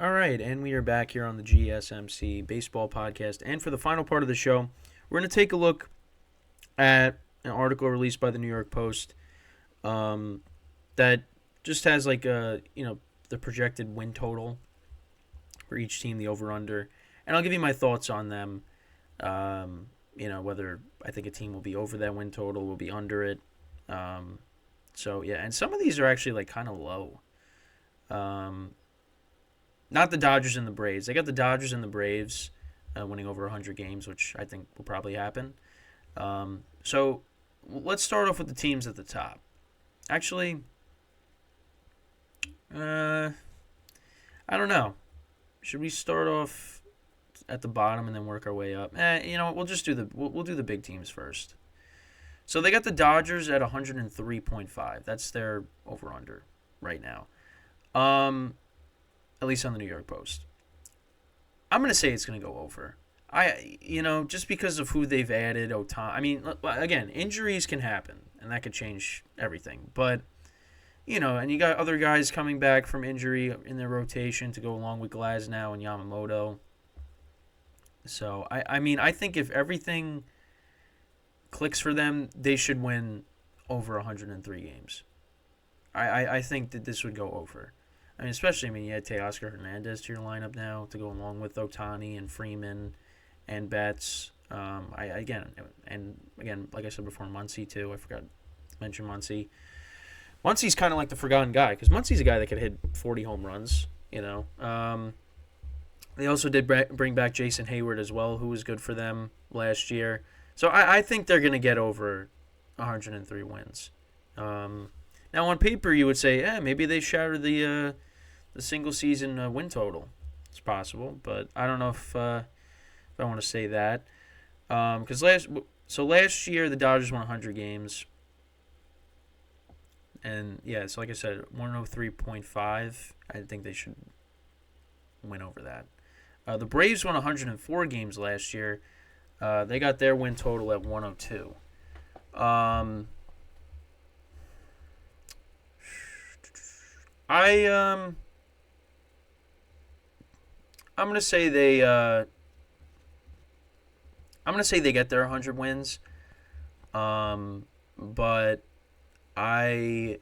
All right, and we are back here on the GSMC Baseball Podcast. And for the final part of the show, we're going to take a look at an article released by the New York Post that just has the projected win total for each team, the over/under, and I'll give you my thoughts on them. Whether I think a team will be over that win total, will be under it. And some of these are actually kind of low. Not the Dodgers and the Braves. They got the Dodgers and the Braves winning over 100 games, which I think will probably happen. So let's start off with the teams at the top. Actually, I don't know. Should we start off at the bottom and then work our way up? We'll just do we'll do the big teams first. So they got the Dodgers at 103.5. That's their over/under right now. At least on the New York Post. I'm going to say it's going to go over. Just because of who they've added, Otani. I mean, again, injuries can happen, and that could change everything. But, and you got other guys coming back from injury in their rotation to go along with Glasnow and Yamamoto. So, I think if everything clicks for them, they should win over 103 games. I think that this would go over. Especially, you had Teoscar Hernandez to your lineup now to go along with Otani and Freeman and Betts. Again, like I said before, Muncy too. I forgot to mention Muncy. Muncy's kind of like the forgotten guy because Muncy's a guy that could hit 40 home runs. They also did bring back Jason Hayward as well, who was good for them last year. So I think they're going to get over 103 wins. Now, on paper, you would say, maybe they shatter the single-season win total. It's possible, but I don't know if I want to say that. Because last year, the Dodgers won 100 games. And, so like I said, 103.5. I think they should win over that. The Braves won 104 games last year. They got their win total at 102. I'm gonna say they. I'm gonna say they get their 100 wins. But I'll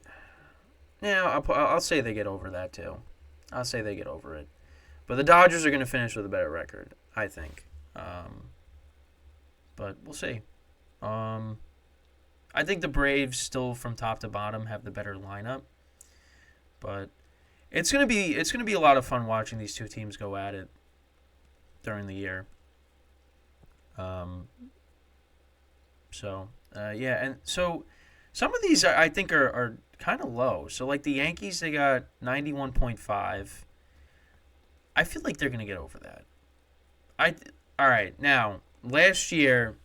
say they get over that too. I'll say they get over it. But the Dodgers are gonna finish with a better record, I think. But we'll see. I think the Braves still, from top to bottom, have the better lineup. But it's gonna be a lot of fun watching these two teams go at it during the year. And so some of these I think are kind of low. So like the Yankees, they got 91.5. I feel like they're gonna get over that. All right, now last year,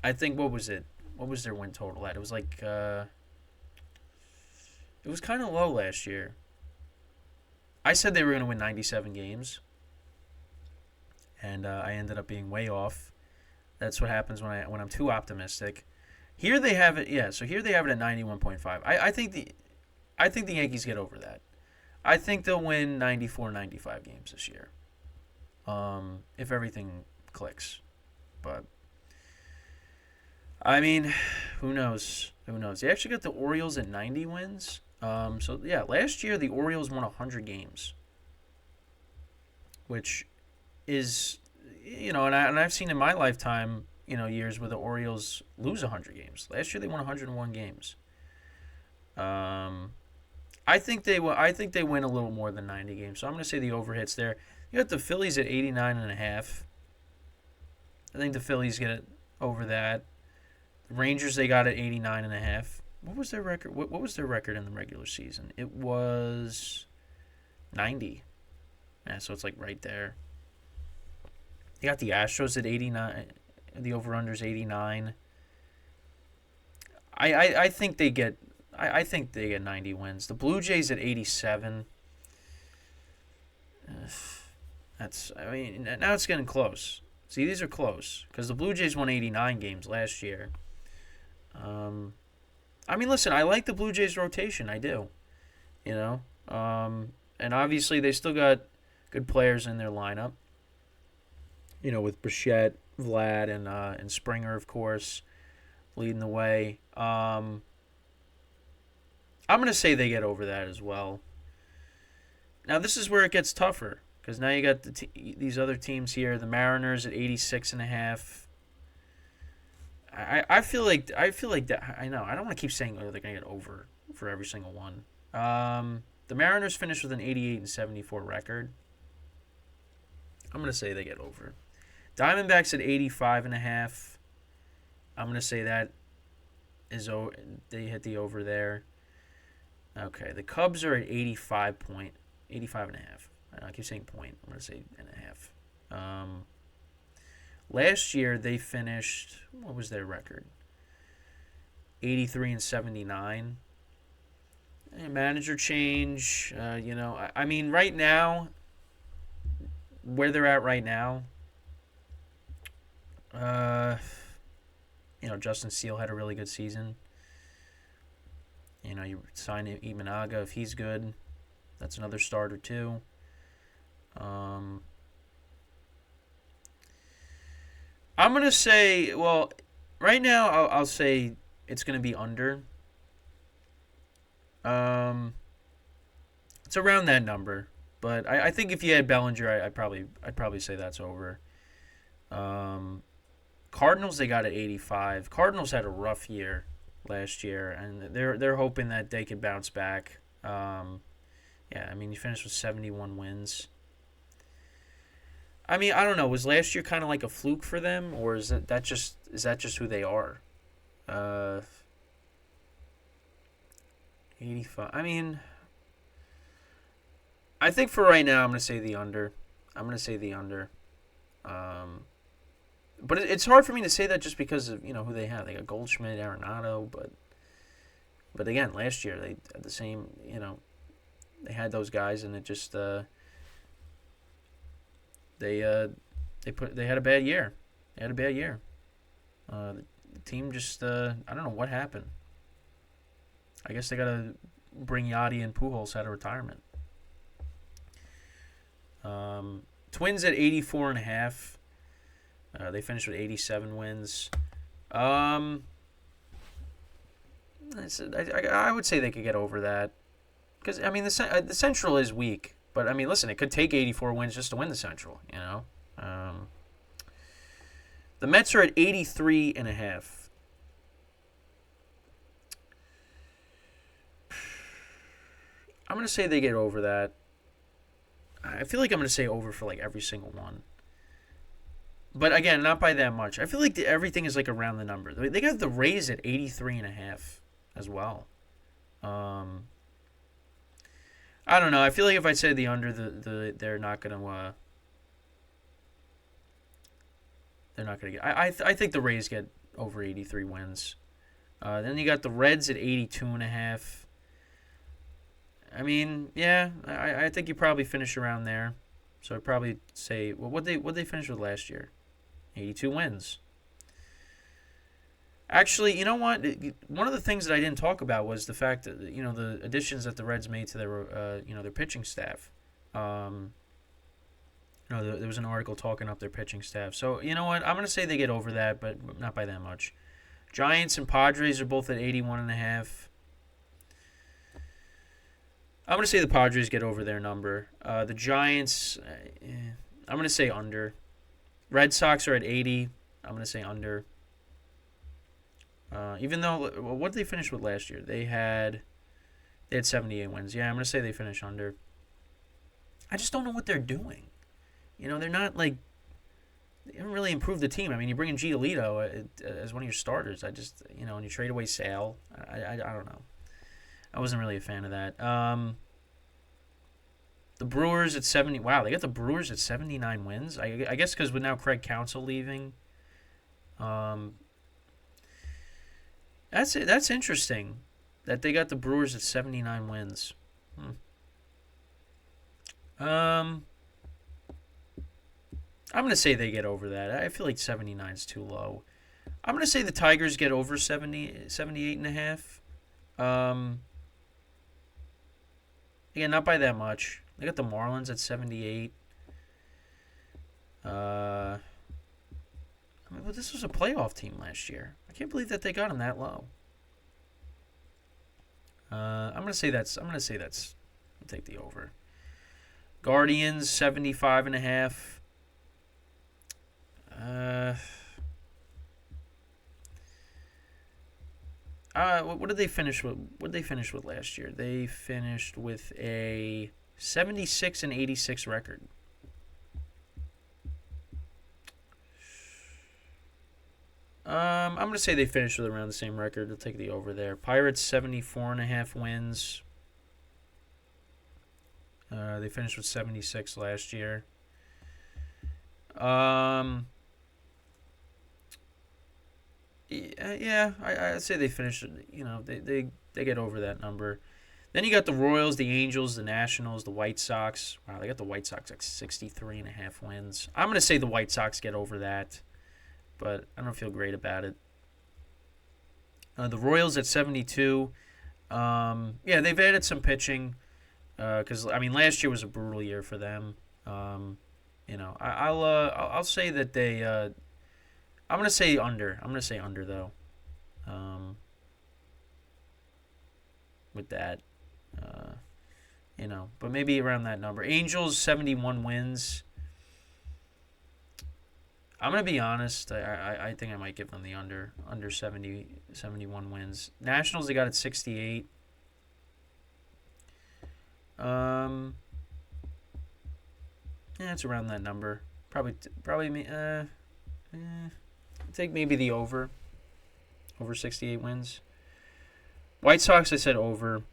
I think what was it? What was their win total at? It was it was kind of low last year. I said they were going to win 97 games, and I ended up being way off. That's what happens when I'm too optimistic. Here they have it, So here they have it at 91.5. I think the Yankees get over that. I think they'll win 94, 95 games this year, if everything clicks. But who knows? They actually got the Orioles at 90 wins. Last year the Orioles won 100 games, which is, and I've seen in my lifetime, years where the Orioles lose 100 games. Last year they won 101 games. I think they win a little more than 90 games. So I'm going to say the over hits there. You got the Phillies at 89.5. I think the Phillies get it over that. The Rangers, they got it 89.5. What was their record? What was their record in the regular season? It was 90. Yeah, so it's like right there. You got the Astros at 89. The over/under's 89. I think they get 90 wins. The Blue Jays at 87. Now it's getting close. See, these are close because the Blue Jays won 89 games last year. Listen, I like the Blue Jays rotation. I do. And obviously they still got good players in their lineup. With Bichette, Vlad, and Springer, of course, leading the way. I'm going to say they get over that as well. Now, this is where it gets tougher because now you got these other teams here. The Mariners at 86.5. I feel like that. I know. I don't want to keep saying they're going to get over for every single one. The Mariners finished with an 88-74 record. I'm going to say they get over. Diamondbacks at 85.5. I'm going to say that they hit the over there. Okay, the Cubs are at 85.5. I keep saying point. I'm going to say and a half. Last year they finished. What was their record? 83-79. Manager change. I mean, right now, where they're at right now. Justin Steele had a really good season. You sign Imanaga if he's good. That's another starter too. I'm gonna say, well, right now I'll say it's gonna be under. It's around that number, but I think if you had Bellinger, I'd probably say that's over. Cardinals they got at 85. Cardinals had a rough year last year, and they're hoping that they could bounce back. You finished with 71 wins. I mean, I don't know. Was last year kind of like a fluke for them, or is that just who they are? 85. I mean, I think for right now, I'm going to say the under. But it's hard for me to say that just because of who they have. They got Goldschmidt, Arenado, but again, last year they had the same. They had those guys, and it just they had a bad year. The team just I don't know what happened. I guess they got to bring Yachty and Pujols out of retirement. Twins at 84.5. They finished with 87 wins. I would say they could get over that. Because, I mean, the Central is weak. But, I mean, listen, it could take 84 wins just to win the Central, The Mets are at 83.5. I'm going to say they get over that. I feel like I'm going to say over for, every single one. But, again, not by that much. I feel like everything is, around the number. They got the Rays at 83.5 as well. I don't know. I feel like if I say the under, they're not going to get. I think the Rays get over 83 wins. Then you got the Reds at 82.5. I mean, yeah, I think you probably finish around there. So I'd probably say, well, what they finish with last year? 82 wins. Actually, you know what? One of the things that I didn't talk about was the fact that the additions that the Reds made to their their pitching staff. There was an article talking up their pitching staff. So you know what? I'm gonna say they get over that, but not by that much. Giants and Padres are both at 81.5. I'm gonna say the Padres get over their number. The Giants, I'm gonna say under. Red Sox are at 80. I'm gonna say under. Even though, what did they finish with last year? They had 78 wins. Yeah, I'm going to say they finish under. I just don't know what they're doing. They're not they haven't really improved the team. I mean, you bring in Giolito as one of your starters. I just, and you trade away Sale. I don't know. I wasn't really a fan of that. The Brewers at 70. Wow, they got the Brewers at 79 wins. I guess because with now Craig Counsell leaving. That's interesting that they got the Brewers at 79 wins. I'm going to say they get over that. I feel like 79 is too low. I'm going to say the Tigers get over 78.5. Again, not by that much. They got the Marlins at 78. I mean, well, this was a playoff team last year. I can't believe that they got him that low. I'm gonna say that's. I'll take the over. Guardians 75.5. What did they finish with? What did they finish with last year? They finished with a 76-86 record. I'm gonna say they finished with around the same record. I'll take the over there. Pirates 74.5 wins. They finished with 76 last year. Yeah, I'd say they finished. They get over that number. Then you got the Royals, the Angels, the Nationals, the White Sox. Wow, they got the White Sox like 63.5 wins. I'm gonna say the White Sox get over that, but I don't feel great about it. The Royals at 72. Yeah, they've added some pitching. Because last year was a brutal year for them. I'll say that they. I'm gonna say under. I'm gonna say under though. With that, but maybe around that number. Angels 71 wins. I'm gonna be honest. I think I might give them the under 71 wins. Nationals they got at 68. Yeah, it's around that number. Probably take maybe the over 68 wins. White Sox, I said over.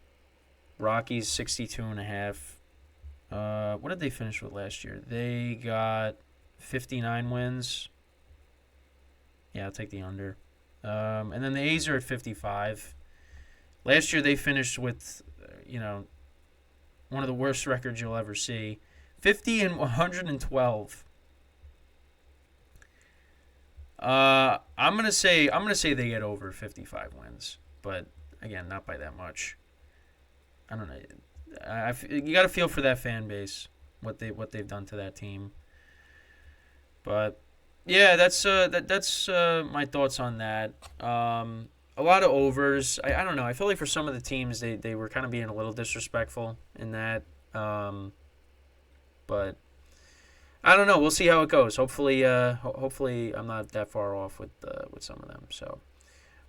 Rockies 62.5. What did they finish with last year? They got 59 wins. Yeah, I'll take the under. And then the A's are at 55. Last year they finished with, one of the worst records you'll ever see. 50-112. I'm gonna say they get over 55 wins, but again, not by that much. I don't know. You got to feel for that fan base, what they've done to that team. But yeah, that's my thoughts on that. A lot of overs. I don't know. I feel like for some of the teams, they were kind of being a little disrespectful in that. But I don't know. We'll see how it goes. Hopefully I'm not that far off with some of them. So,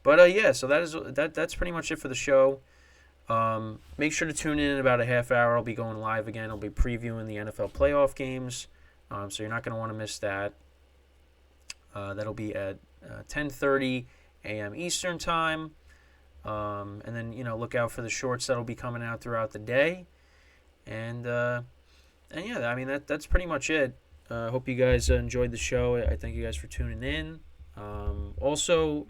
but yeah. So that's pretty much it for the show. Make sure to tune in about a half hour. I'll be going live again. I'll be previewing the NFL playoff games. So you're not going to want to miss that. That'll be at 10:30 a.m. Eastern time. And then look out for the shorts that'll be coming out throughout the day. And yeah, that's pretty much it. Hope you guys enjoyed the show. I thank you guys for tuning in. Also,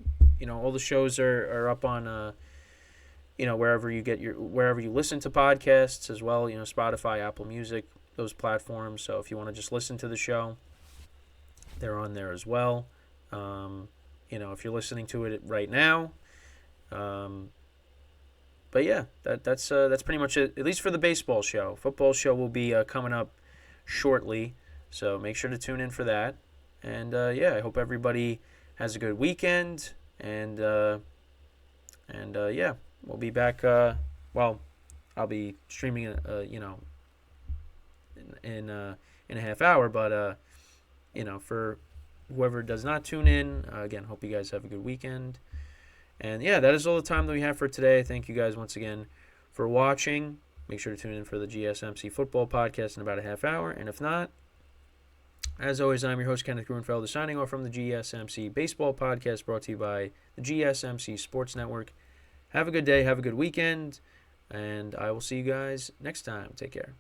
all the shows are up on wherever you listen to podcasts as well. Spotify, Apple Music, those platforms. So if you want to just listen to the show, they're on there as well. If you're listening to it right now. But yeah, that's pretty much it. At least for the baseball show. Football show will be coming up shortly, so make sure to tune in for that. And yeah, I hope everybody has a good weekend. And yeah, we'll be back. I'll be streaming in a half hour. But for whoever does not tune in, again, hope you guys have a good weekend. And yeah, that is all the time that we have for today. Thank you guys once again for watching. Make sure to tune in for the GSMC football podcast in about a half hour. And if not, as always, I'm your host, Kenneth Grunfelder, signing off from the GSMC baseball podcast brought to you by the GSMC Sports Network. Have a good day. Have a good weekend. And I will see you guys next time. Take care.